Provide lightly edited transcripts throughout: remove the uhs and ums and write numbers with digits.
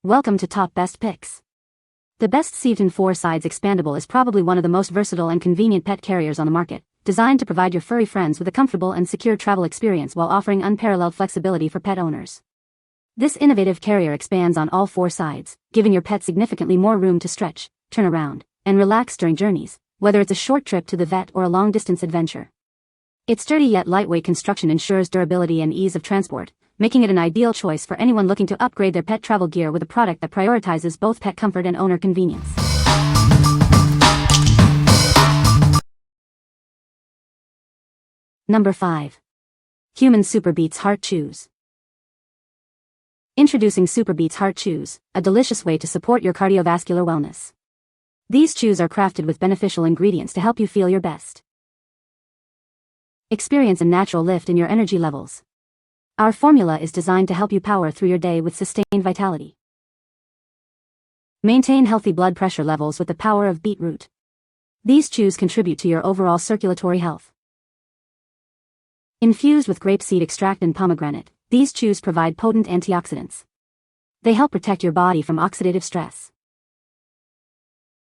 Welcome to Top Best Picks. The best Siivton 4 Sides Expandable is probably one of the most versatile and convenient pet carriers on the market, designed to provide your furry friends with a comfortable and secure travel experience while offering unparalleled flexibility for pet owners. This innovative carrier expands on all four sides, giving your pet significantly more room to stretch, turn around, and relax during journeys, whether it's a short trip to the vet or a long-distance adventure. Its sturdy yet lightweight construction ensures durability and ease of transport, making it an ideal choice for anyone looking to upgrade their pet travel gear with a product that prioritizes both pet comfort and owner convenience. Number 5. Humann SuperBeets Heart Chews. Introducing SuperBeets Heart Chews, a delicious way to support your cardiovascular wellness. These chews are crafted with beneficial ingredients to help you feel your best. Experience a natural lift in your energy levels. Our formula is designed to help you power through your day with sustained vitality. Maintain healthy blood pressure levels with the power of beetroot. These chews contribute to your overall circulatory health. Infused with grapeseed extract and pomegranate, these chews provide potent antioxidants. They help protect your body from oxidative stress.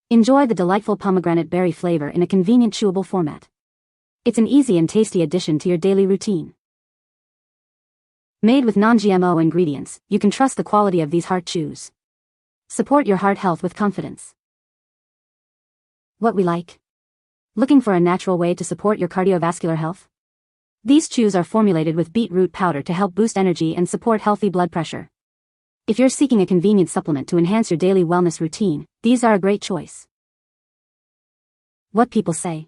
Enjoy the delightful pomegranate berry flavor in a convenient chewable format. It's an easy and tasty addition to your daily routine. Made with non-GMO ingredients, you can trust the quality of these heart chews. Support your heart health with confidence. What we like? Looking for a natural way to support your cardiovascular health? These chews are formulated with beetroot powder to help boost energy and support healthy blood pressure. If you're seeking a convenient supplement to enhance your daily wellness routine, these are a great choice. What people say?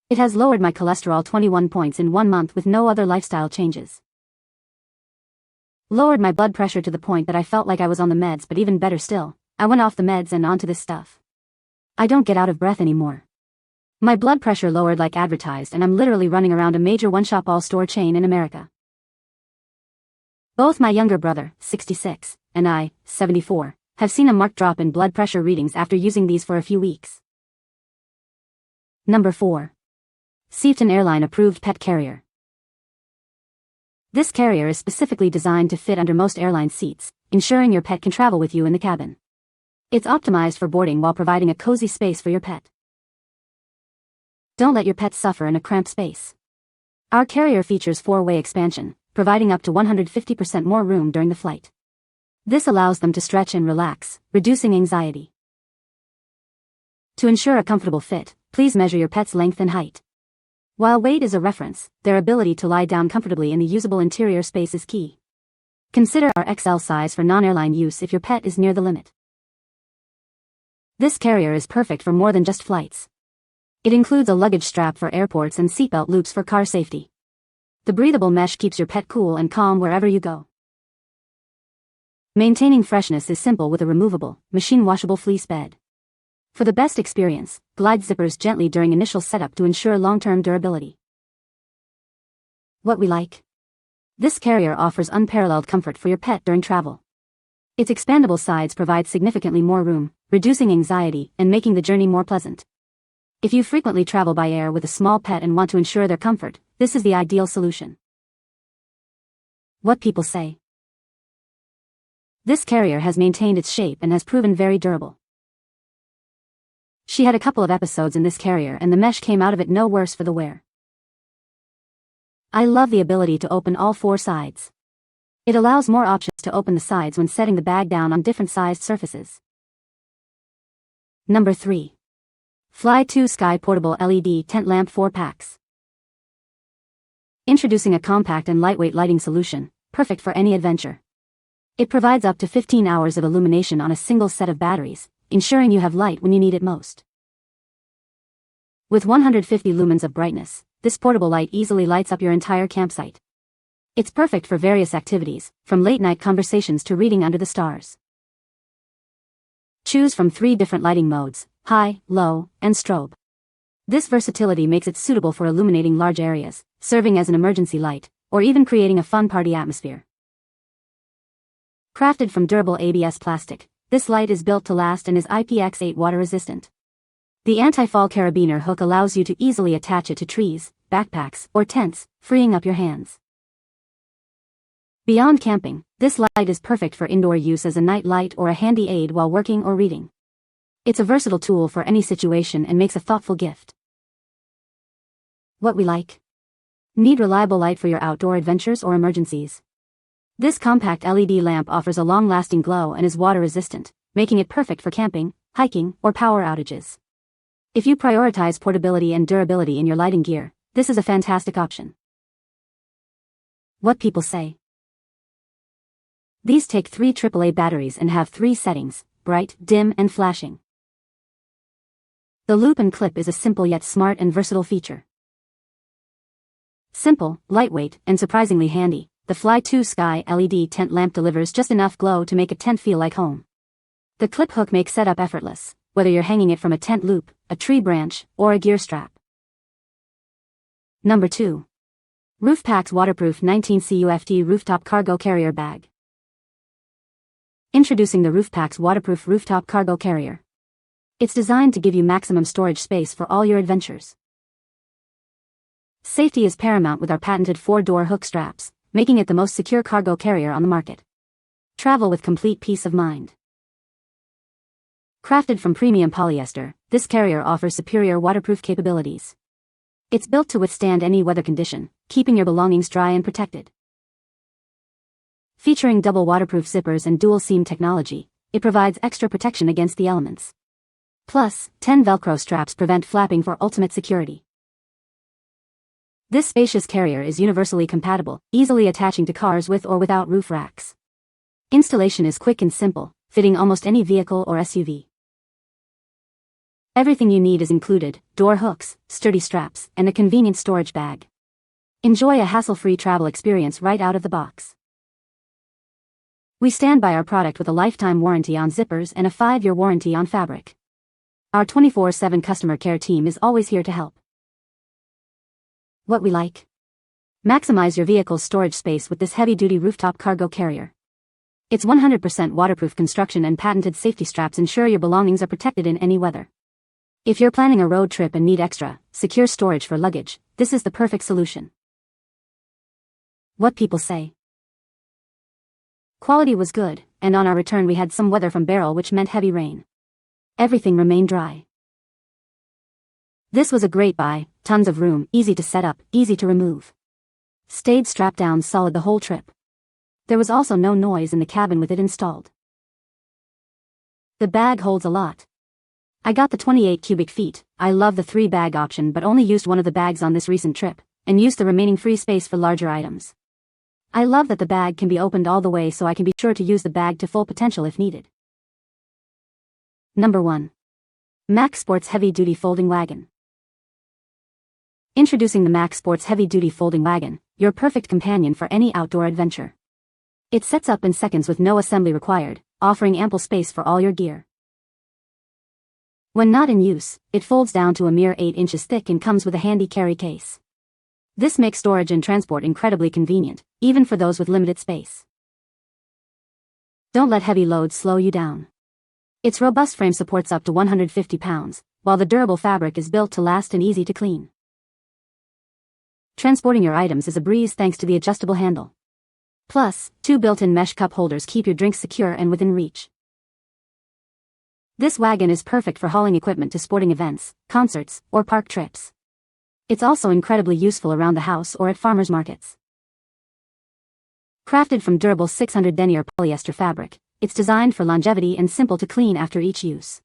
It has lowered my cholesterol 21 points in 1 month with no other lifestyle changes. Lowered my blood pressure to the point that I felt like I was on the meds, but even better still, I went off the meds and onto this stuff. I don't get out of breath anymore. My blood pressure lowered like advertised, and I'm literally running around a major one-shop all-store chain in America. Both my younger brother, 66, and I, 74, have seen a marked drop in blood pressure readings after using these for a few weeks. Number 4. Siivton Airline Approved Pet Carrier. This carrier is specifically designed to fit under most airline seats, ensuring your pet can travel with you in the cabin. It's optimized for boarding while providing a cozy space for your pet. Don't let your pet suffer in a cramped space. Our carrier features 4-way expansion, providing up to 150% more room during the flight. This allows them to stretch and relax, reducing anxiety. To ensure a comfortable fit, please measure your pet's length and height. While weight is a reference, their ability to lie down comfortably in the usable interior space is key. Consider our XL size for non-airline use if your pet is near the limit. This carrier is perfect for more than just flights. It includes a luggage strap for airports and seatbelt loops for car safety. The breathable mesh keeps your pet cool and calm wherever you go. Maintaining freshness is simple with a removable, machine-washable fleece bed. For the best experience, glide zippers gently during initial setup to ensure long-term durability. What we like? This carrier offers unparalleled comfort for your pet during travel. Its expandable sides provide significantly more room, reducing anxiety and making the journey more pleasant. If you frequently travel by air with a small pet and want to ensure their comfort, this is the ideal solution. What people say? This carrier has maintained its shape and has proven very durable. She had a couple of episodes in this carrier and the mesh came out of it no worse for the wear. I love the ability to open all 4 sides. It allows more options to open the sides when setting the bag down on different sized surfaces. Number 3. Fly 2 Sky Portable LED Tent Lamp 4 Packs. Introducing a compact and lightweight lighting solution, perfect for any adventure. It provides up to 15 hours of illumination on a single set of batteries, ensuring you have light when you need it most. With 150 lumens of brightness, this portable light easily lights up your entire campsite. It's perfect for various activities, from late-night conversations to reading under the stars. Choose from 3 different lighting modes: high, low, and strobe. This versatility makes it suitable for illuminating large areas, serving as an emergency light, or even creating a fun party atmosphere. Crafted from durable ABS plastic, this light is built to last and is IPX8 water resistant. The anti-fall carabiner hook allows you to easily attach it to trees, backpacks, or tents, freeing up your hands. Beyond camping, this light is perfect for indoor use as a night light or a handy aid while working or reading. It's a versatile tool for any situation and makes a thoughtful gift. What we like. Need reliable light for your outdoor adventures or emergencies? This compact LED lamp offers a long-lasting glow and is water-resistant, making it perfect for camping, hiking, or power outages. If you prioritize portability and durability in your lighting gear, this is a fantastic option. What people say. These take 3 AAA batteries and have 3 settings: bright, dim, and flashing. The loop and clip is a simple yet smart and versatile feature. Simple, lightweight, and surprisingly handy, the Fly 2 Sky LED tent lamp delivers just enough glow to make a tent feel like home. The clip hook makes setup effortless, whether you're hanging it from a tent loop, a tree branch, or a gear strap. Number 2. RoofPax Waterproof 19 CuFt Rooftop Cargo Carrier Bag. Introducing the RoofPax Waterproof Rooftop Cargo Carrier. It's designed to give you maximum storage space for all your adventures. Safety is paramount with our patented 4-door hook straps, making it the most secure cargo carrier on the market. Travel with complete peace of mind. Crafted from premium polyester, this carrier offers superior waterproof capabilities. It's built to withstand any weather condition, keeping your belongings dry and protected. Featuring double waterproof zippers and dual seam technology, it provides extra protection against the elements. Plus, 10 Velcro straps prevent flapping for ultimate security. This spacious carrier is universally compatible, easily attaching to cars with or without roof racks. Installation is quick and simple, fitting almost any vehicle or SUV. Everything you need is included: door hooks, sturdy straps, and a convenient storage bag. Enjoy a hassle-free travel experience right out of the box. We stand by our product with a lifetime warranty on zippers and a 5-year warranty on fabric. Our 24/7 customer care team is always here to help. What we like. Maximize your vehicle's storage space with this heavy-duty rooftop cargo carrier. Its 100% waterproof construction and patented safety straps ensure your belongings are protected in any weather. If you're planning a road trip and need extra, secure storage for luggage, this is the perfect solution. What people say. Quality was good, and on our return we had some weather from Beryl, which meant heavy rain. Everything remained dry. This was a great buy, tons of room, easy to set up, easy to remove. Stayed strapped down solid the whole trip. There was also no noise in the cabin with it installed. The bag holds a lot. I got the 28 cubic feet. I love the 3-bag option but only used one of the bags on this recent trip, and used the remaining free space for larger items. I love that the bag can be opened all the way so I can be sure to use the bag to full potential if needed. Number 1. Max Sports Heavy Duty Folding Wagon. Introducing the Max Sports Heavy Duty Folding Wagon, your perfect companion for any outdoor adventure. It sets up in seconds with no assembly required, offering ample space for all your gear. When not in use, it folds down to a mere 8 inches thick and comes with a handy carry case. This makes storage and transport incredibly convenient, even for those with limited space. Don't let heavy loads slow you down. Its robust frame supports up to 150 pounds, while the durable fabric is built to last and easy to clean. Transporting your items is a breeze thanks to the adjustable handle. Plus, 2 built-in mesh cup holders keep your drinks secure and within reach. This wagon is perfect for hauling equipment to sporting events, concerts, or park trips. It's also incredibly useful around the house or at farmers markets. Crafted from durable 600 denier polyester fabric, it's designed for longevity and simple to clean after each use.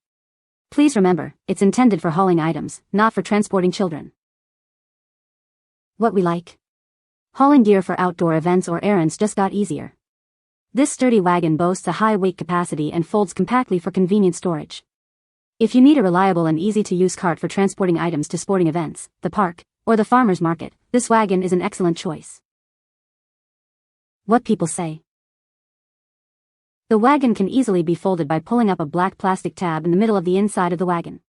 Please remember, it's intended for hauling items, not for transporting children. What we like. Hauling gear for outdoor events or errands just got easier. This sturdy wagon boasts a high weight capacity and folds compactly for convenient storage. If you need a reliable and easy-to-use cart for transporting items to sporting events, the park, or the farmer's market, this wagon is an excellent choice. What people say. The wagon can easily be folded by pulling up a black plastic tab in the middle of the inside of the wagon.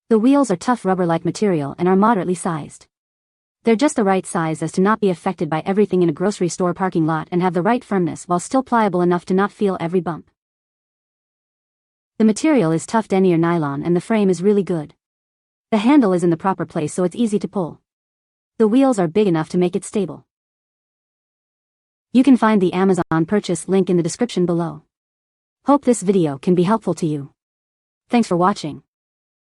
The wheels are tough rubber-like material and are moderately sized. They're just the right size as to not be affected by everything in a grocery store parking lot and have the right firmness while still pliable enough to not feel every bump. The material is tough denier nylon and the frame is really good. The handle is in the proper place so it's easy to pull. The wheels are big enough to make it stable. You can find the Amazon purchase link in the description below. Hope this video can be helpful to you. Thanks for watching.